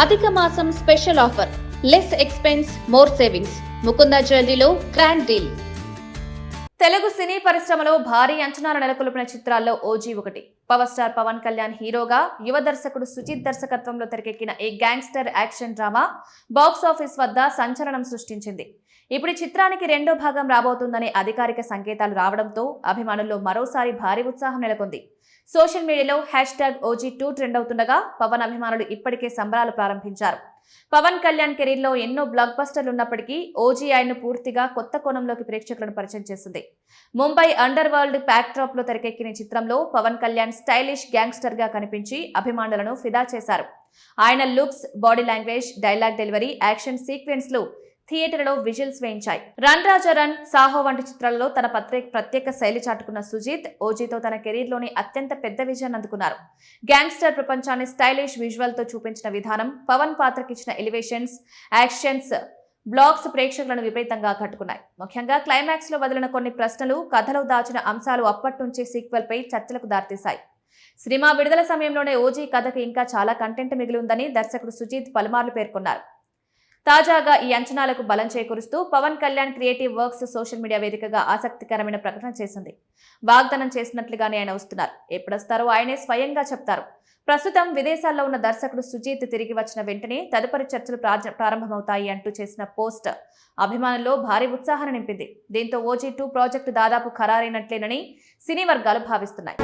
అధిక మాసం special offer, less expense more savings. Mukunda జ్యువెలరీలో గ్రాండ్ డీల్. తెలుగు సినీ పరిశ్రమలో భారీ అంచనాలు నెలకొల్పిన చిత్రాల్లో ఓజీ ఒకటి. పవర్ స్టార్ పవన్ కళ్యాణ్ హీరోగా, యువ దర్శకుడు సుజిత్ దర్శకత్వంలో తెరకెక్కిన ఈ gangster action drama box office వద్ద సంచలనం సృష్టించింది. ఇప్పుడు ఈ చిత్రానికి రెండో భాగం రాబోతుందనే అధికారిక సంకేతాలు రావడంతో అభిమానుల్లో మరోసారి భారీ ఉత్సాహం నెలకొంది. సోషల్ మీడియాలో #OG2 ట్రెండ్ అవుతుండగా పవన్ అభిమానులు ఇప్పటికే సంబరాలు ప్రారంభించారు. పవన్ కళ్యాణ్ కెరీర్ లో ఎన్నో బ్లాక్ బస్టర్లు ఉన్నప్పటికీ ఓజీ ఆయన్ను పూర్తిగా కొత్త కోణంలోకి ప్రేక్షకులను పరిచయం చేసింది. Mumbai under world pack drop లో తెరకెక్కిన చిత్రంలో పవన్ కళ్యాణ్ స్టైలిష్ గ్యాంగ్స్టర్ గా కనిపించి అభిమానులను ఫిదా చేశారు. ఆయన looks, body language, dialogue delivery, action sequence లు థియేటర్లో విజువల్స్ వేయించాయి. రన్ రాజా రన్, సాహో వంటి చిత్రాలలో తన ప్రత్యేక శైలి చాటుకున్న సుజిత్ ఓజీతో తన కెరీర్లోని అత్యంత పెద్ద విజయాన్ని అందుకున్నారు. గ్యాంగ్స్టర్ ప్రపంచాన్ని స్టైలిష్ విజువల్ తో చూపించిన విధానం, పవన్ పాత్రకిచ్చిన ఎలివేషన్స్, యాక్షన్స్ బ్లాక్స్ ప్రేక్షకులను విపరీతంగా ఆకట్టుకున్నాయి. ముఖ్యంగా క్లైమాక్స్ లో వదిలిన కొన్ని ప్రశ్నలు, కథలో దాచిన అంశాలు అప్పటి నుంచి సీక్వెల్ పై చర్చలకు దారితీశాయి. సినిమా విడుదల సమయంలోనే ఓజీ కథకు ఇంకా చాలా కంటెంట్ మిగిలి ఉందని దర్శకుడు సుజిత్ పలుమార్లు పేర్కొన్నారు. తాజాగా ఈ అంచనాలకు బలం చేకూరుస్తూ Pawan Kalyan creative works social media వేదికగా ఆసక్తికరమైన ప్రకటన చేసింది. వాగ్దానం చేసినట్లుగానే ఆయన వస్తున్నారు. ఎప్పుడొస్తారో ఆయనే స్వయంగా చెప్తారు. ప్రస్తుతం విదేశాల్లో ఉన్న దర్శకుడు సుజిత్ తిరిగి వచ్చిన వెంటనే తదుపరి చర్చలు ప్రారంభమవుతాయి అంటూ చేసిన పోస్ట్ అభిమానుల్లో భారీ ఉత్సాహాన్ని నింపింది. దీంతో OG2 ప్రాజెక్టు దాదాపు ఖరారైనట్లేనని సినీ వర్గాలు భావిస్తున్నాయి.